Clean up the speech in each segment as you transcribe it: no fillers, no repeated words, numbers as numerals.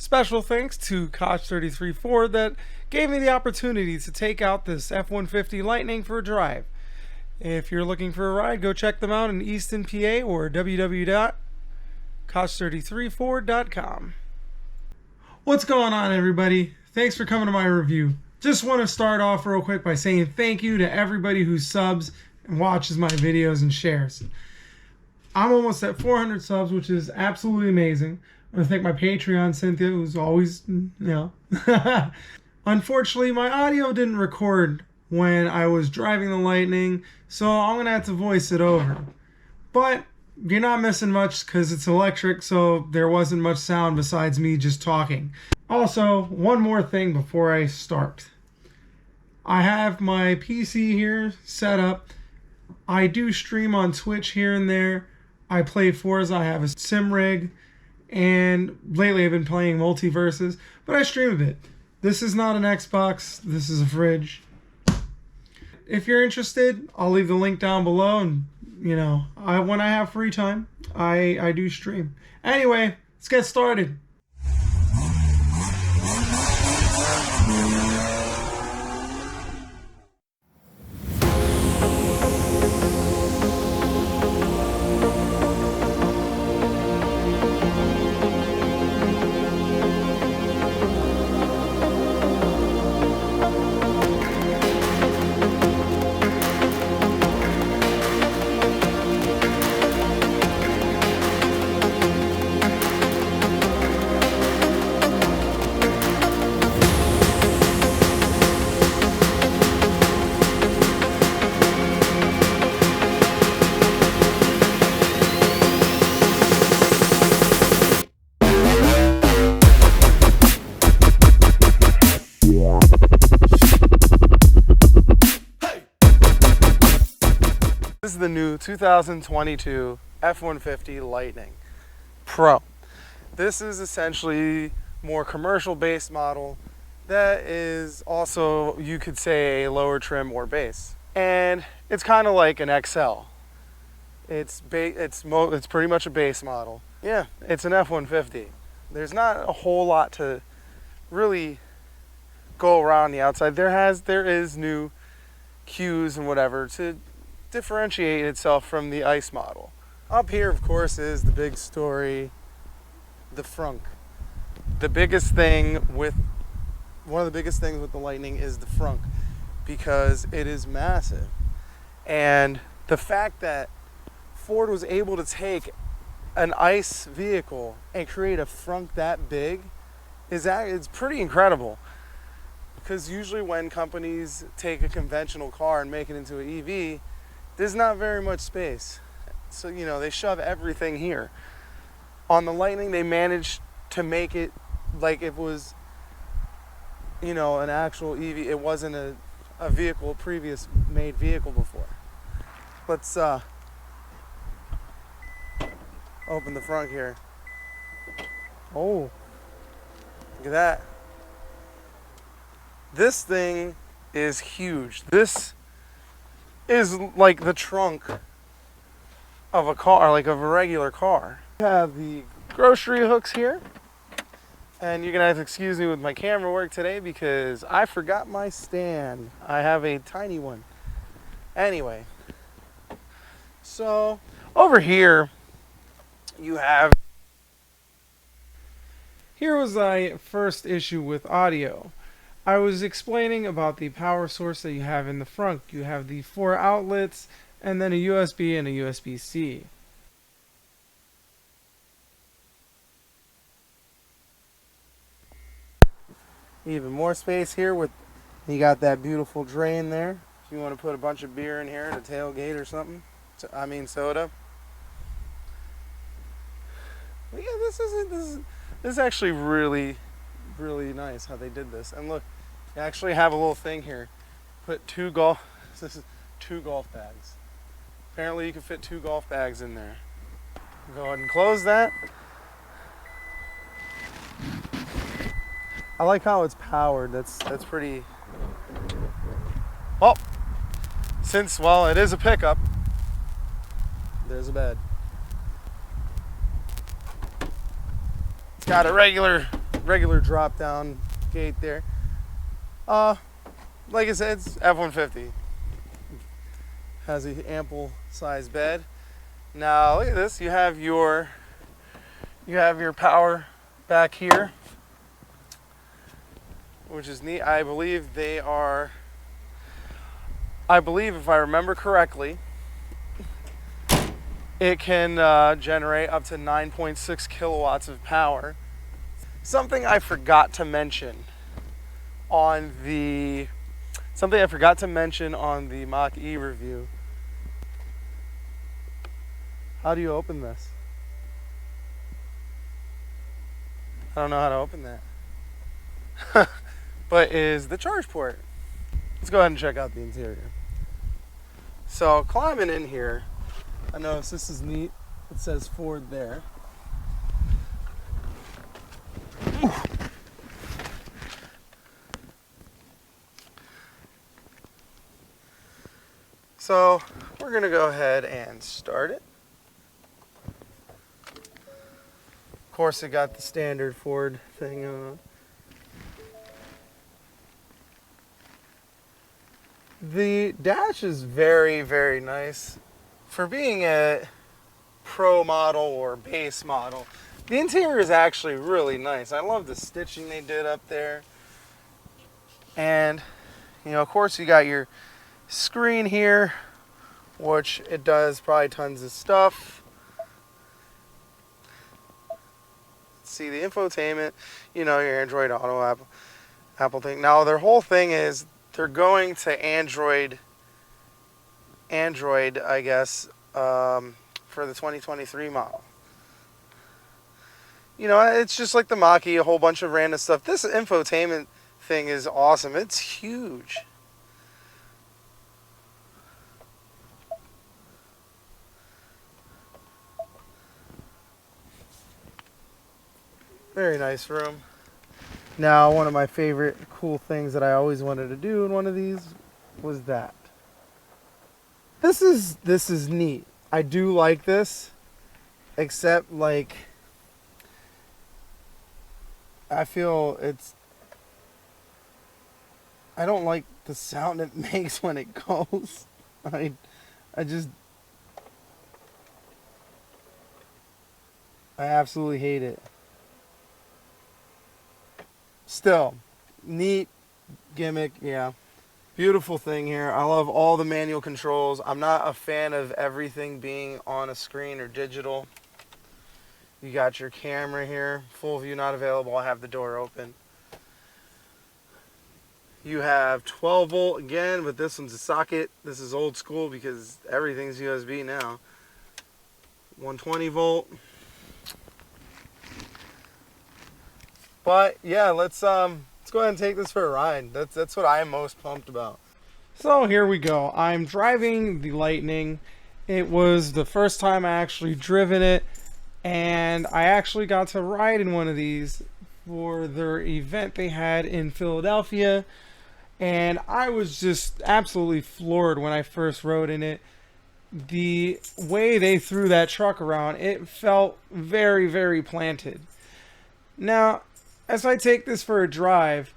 Special thanks to Koch 33 Ford that gave me the opportunity to take out this F-150 Lightning for a drive. If you're looking for a ride, go check them out in Easton, PA, or www.koch33ford.com. What's going on, everybody? Thanks for coming to my review. Just want to start off real quick by saying thank you to everybody who subs and watches my videos and shares. I'm almost at 400 subs, which is absolutely amazing. I want to thank my Patreon, Cynthia, who's always, Unfortunately, my audio didn't record when I was driving the Lightning, so I'm going to have to voice it over. But you're not missing much because it's electric, so there wasn't much sound besides me just talking. Also, one more thing before I start. I have my PC here set up. I do stream on Twitch here and there. I play Forza. I have a sim rig. And lately I've been playing Multiverses, but I stream a bit. This is not an Xbox. This is a fridge. If you're interested, I'll leave the link down below. And, when I have free time, I do stream. Anyway, let's get started. This is the new 2022 F-150 Lightning Pro. This is essentially more commercial based model that is also, you could say, a lower trim or base. And it's kind of like an XL. It's pretty much a base model. Yeah, it's an F-150. There's not a whole lot to really go around the outside. There is new cues and whatever to differentiate itself from the ICE model. Up here, of course, is the big story, the frunk. One of the biggest things with the Lightning is the frunk, because it is massive. And the fact that Ford was able to take an ICE vehicle and create a frunk that big it's pretty incredible. Because usually when companies take a conventional car and make it into an EV, there's not very much space. So, they shove everything here. On the Lightning, they managed to make it like it was, an actual EV. It wasn't a previous made vehicle before. Let's open the front here. Oh, look at that. This thing is huge. This is like the trunk of a car, like of a regular car. You have the grocery hooks here, and you're gonna have to excuse me with my camera work today because I forgot my stand. I have a tiny one. Anyway, so over here here was my first issue with audio. I was explaining about the power source that you have in the front. You have the 4 outlets and then a USB and a USB-C. Even more space here you got that beautiful drain there. If you want to put a bunch of beer in here to tailgate or something. Soda. But yeah, this is actually really, really nice how they did this. And look, you actually have a little thing here. Put two golf bags. Apparently you can fit 2 golf bags in there. Go ahead and close that. I like how it's powered. That's pretty. Well, it is a pickup, there's a bed. It's got a regular regular drop down gate there. Like I said, it's F-150. Has an ample sized bed. Now look at this. You have your power back here, which is neat. I believe if I remember correctly, it can generate up to 9.6 kilowatts of power. Something I forgot to mention on the Mach-E review. How do you open this? I don't know how to open that. But is the charge port. Let's go ahead and check out the interior. So climbing in here, I notice this is neat. It says Ford there. So we're gonna go ahead and start it. Of course, it got the standard Ford thing on. The dash is very, very nice. For being a pro model or base model, the interior is actually really nice. I love the stitching they did up there. And, you know, of course, you got your screen here, which it does probably tons of stuff. See the infotainment, you know, your Android Auto Apple thing. Now their whole thing is they're going to Android, I guess, for the 2023 model. You know, it's just like the Mach-E, a whole bunch of random stuff. This infotainment thing is awesome. It's huge. Very nice room. Now, one of my favorite cool things that I always wanted to do in one of these was that. This is neat. I do like this, except like I feel I don't like the sound it makes when it goes. I absolutely hate it. Still, neat gimmick, yeah. Beautiful thing here. I love all the manual controls. I'm not a fan of everything being on a screen or digital. You got your camera here. Full view not available. I have the door open. You have 12 volt again, but this one's a socket. This is old school because everything's USB now. 120 volt. But yeah, let's go ahead and take this for a ride. That's what I am most pumped about. So here we go. I'm driving the Lightning. It was the first time I actually driven it, and I actually got to ride in one of these for their event they had in Philadelphia, and I was just absolutely floored when I first rode in it. The way they threw that truck around, it felt very, very planted. Now, as I take this for a drive,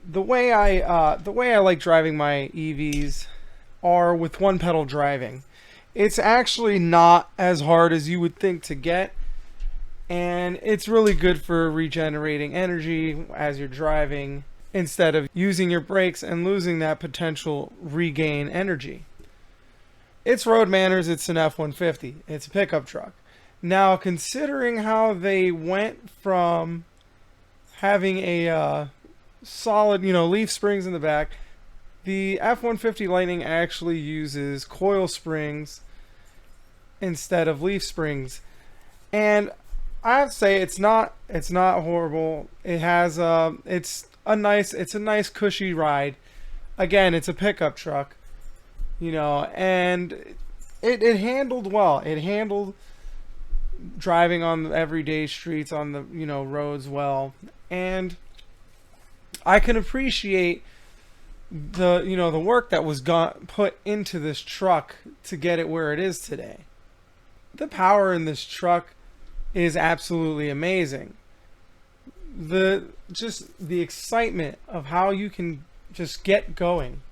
the way I like driving my EVs are with one pedal driving. It's actually not as hard as you would think to get, and it's really good for regenerating energy as you're driving instead of using your brakes and losing that potential regain energy. It's road manners. It's an F-150. It's a pickup truck. Now, considering how they went from having a solid, leaf springs in the back, the F-150 Lightning actually uses coil springs instead of leaf springs, and I have to say it's not horrible. It has it's a nice cushy ride. Again, it's a pickup truck, and it handled well. It handled driving on the everyday streets on the roads well, and I can appreciate the work that was put into this truck to get it where it is today. The power in this truck is absolutely amazing. the excitement of how you can just get going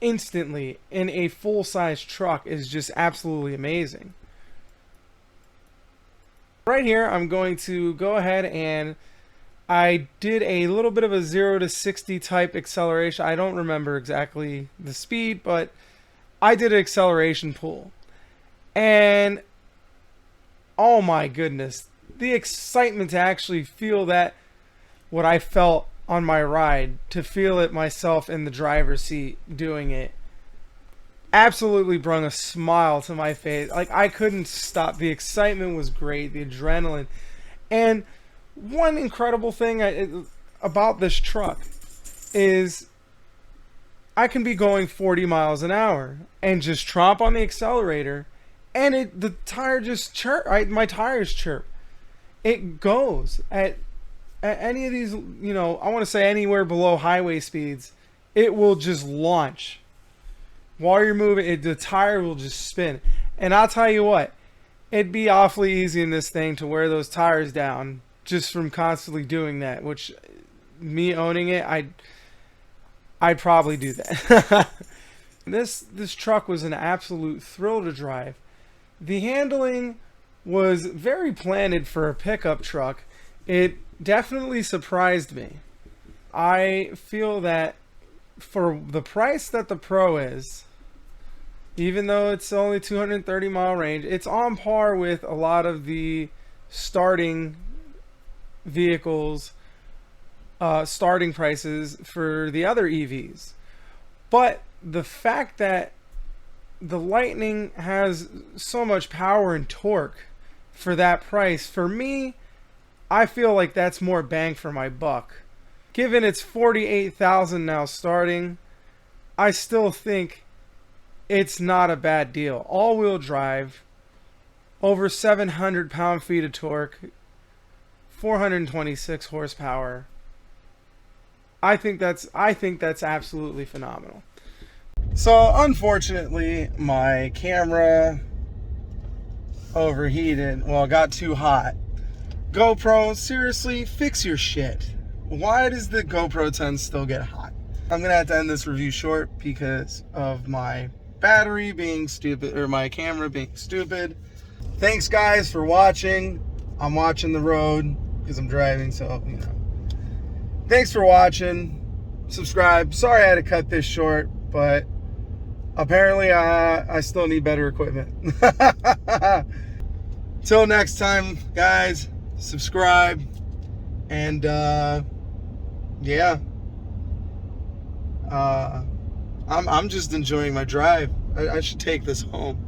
instantly in a full-size truck is just absolutely amazing. Right here, I'm going to go ahead and I did a little bit of a 0 to 60 type acceleration. I don't remember exactly the speed, but I did an acceleration pull. And oh my goodness, the excitement to actually feel that, what I felt on my ride, to feel it myself in the driver's seat doing it, absolutely brought a smile to my face. Like, I couldn't stop. The excitement was great, the adrenaline. And one incredible thing about this truck is I can be going 40 miles an hour and just tromp on the accelerator, and the tire just chirp. My tires chirp. It goes at any of these, you know, I want to say anywhere below highway speeds, it will just launch. While you're moving, the tire will just spin. And I'll tell you what, it'd be awfully easy in this thing to wear those tires down just from constantly doing that, which, me owning it, I'd probably do that. This truck was an absolute thrill to drive. The handling was very planted for a pickup truck. It definitely surprised me. I feel that for the price that the Pro is, even though it's only 230 mile range, it's on par with a lot of the starting vehicles, starting prices for the other EVs. But the fact that the Lightning has so much power and torque for that price, for me, I feel like that's more bang for my buck. Given it's $48,000 now starting, I still think it's not a bad deal. All-wheel drive, over 700 pound-feet of torque, 426 horsepower. I think that's absolutely phenomenal. So unfortunately, my camera overheated. Well, it got too hot. GoPro, seriously, fix your shit. Why does the GoPro 10 still get hot? I'm gonna have to end this review short because of my battery being stupid, or my camera being stupid. Thanks guys for watching. I'm watching the road because I'm driving, so you know. Thanks for watching. Subscribe. Sorry I had to cut this short, but apparently I still need better equipment. Till next time, guys, subscribe, and yeah, I'm just enjoying my drive. I should take this home.